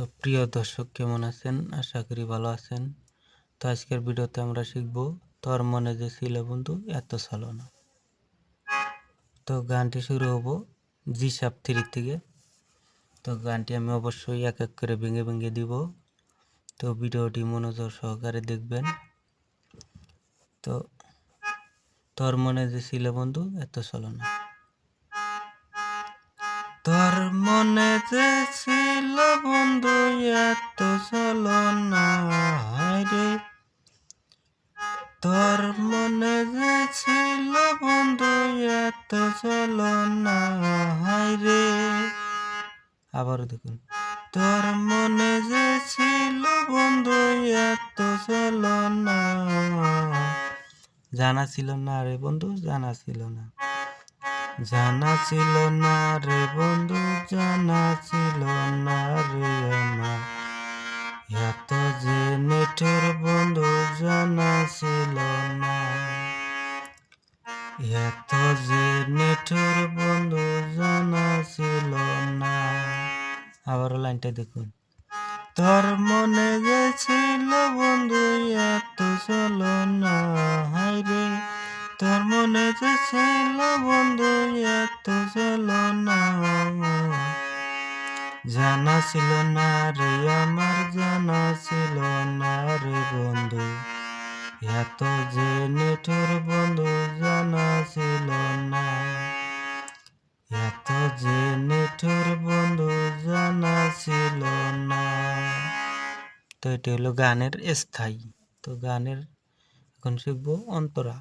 তো প্রিয় দর্শক কেমন আছেন? আশা করি ভালো আছেন। তো আজকের ভিডিওতে আমরা শিখব তোর মনে যে ছিল বন্ধু এত ছিল না। তো গানটি শুরু হবো G♯3 থেকে। তো গানটি আমি অবশ্যই এক এক করে ভেঙে ভেঙে দিব। তো ভিডিওটি মনোযোগ সহকারে দেখবেন। তো তোর মনে যে ছিল বন্ধু এত ছিল না। তোর মনে যে ছিল বন্ধু এত ছিল না রে। তোর মনে যে ছিল বন্ধু এত ছিল না রে। আবারও দেখুন, তোর মনে যে ছিল বন্ধু এত ছিল না। জানা ছিল না রে বন্ধু, জানা ছিল না। জানা ছিল না রে বন্ধু, জানা ছিল না রে আমার। এত যে নিঠুর বন্ধু জানা ছিল না। এত যে নিঠুর বন্ধু জানা ছিল না। আবার লাইনটা দেখুন, তোর মনে যে ছিল বন্ধু এত ছিল না রে। তোর মনে যে ছিল বন্ধু এত ছিল না। জানা ছিল না রে আমার, জানা ছিল না রে বন্ধু। এত যে নিঠুর বন্ধু জানা ছিল না। এত যে নিঠুর বন্ধু জানা ছিল না। তো এটি হলো গানের স্থায়ী। তো গানের এখন শিখবো অন্তরা।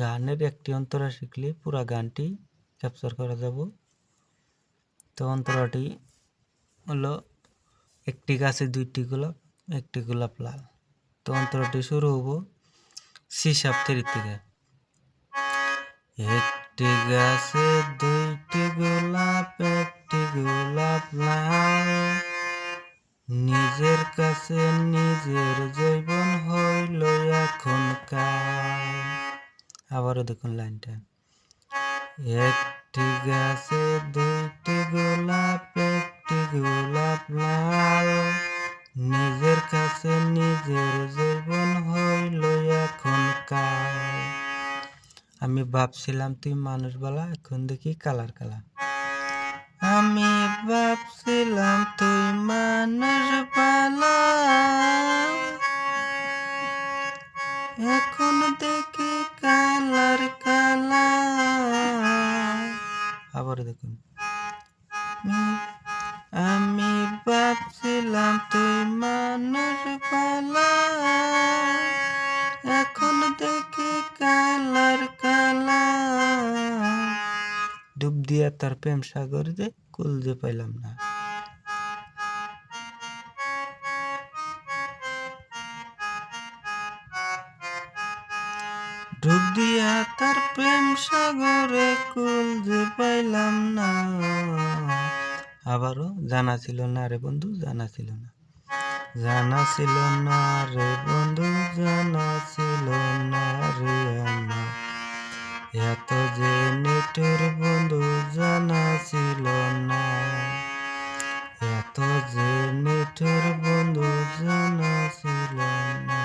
গানের একটি অন্তরা শিখলে পুরা গানটি ক্যাপচার করা যাব। তো অন্তরাটি হলো একটি গাছে দুইটি গোলাপ, একটি গোলাপ লাল। তো অন্তরাটি শুরু হবো C♯3 থেকে। একটি গাছে দুইটি গোলাপ, একটি গোলাপ লাল। নিজের কাছে নিজের যৌবন হইল এখন কাল। আবারও দেখুন লাইনটা, একটি গাছে দুইটি গোলাপ, একটি গোলাপ লাল। নিজের কাছে নিজের যৌবন হইল এখন কাল। আমি ভাবছিলাম তুই মানুষ বালা, এখন দেখি কালার কালা। আমি ভাবছিলাম তুই মানুষ বালা, এখন দেখি কালার কালা। আবার দেখুন, আমি ভাবছিলাম তুই মানুষ বালা, এখন দেখি কালার কালা। ডুব দিয়া তার প্রেম সাগর যে কুল যে পাইলাম না। ডুব দিয়া তার প্রেম সাগরে কুল যে পাইলাম না। আবারও জানা ছিল না রে বন্ধু, জানা ছিল না। জানা ছিল না রে বন্ধু, জানা ছিল না রে আমার। এত যে নিঠুর বন্ধু জানা ছিল না। এত যে নিঠুর বন্ধু জানা ছিল না।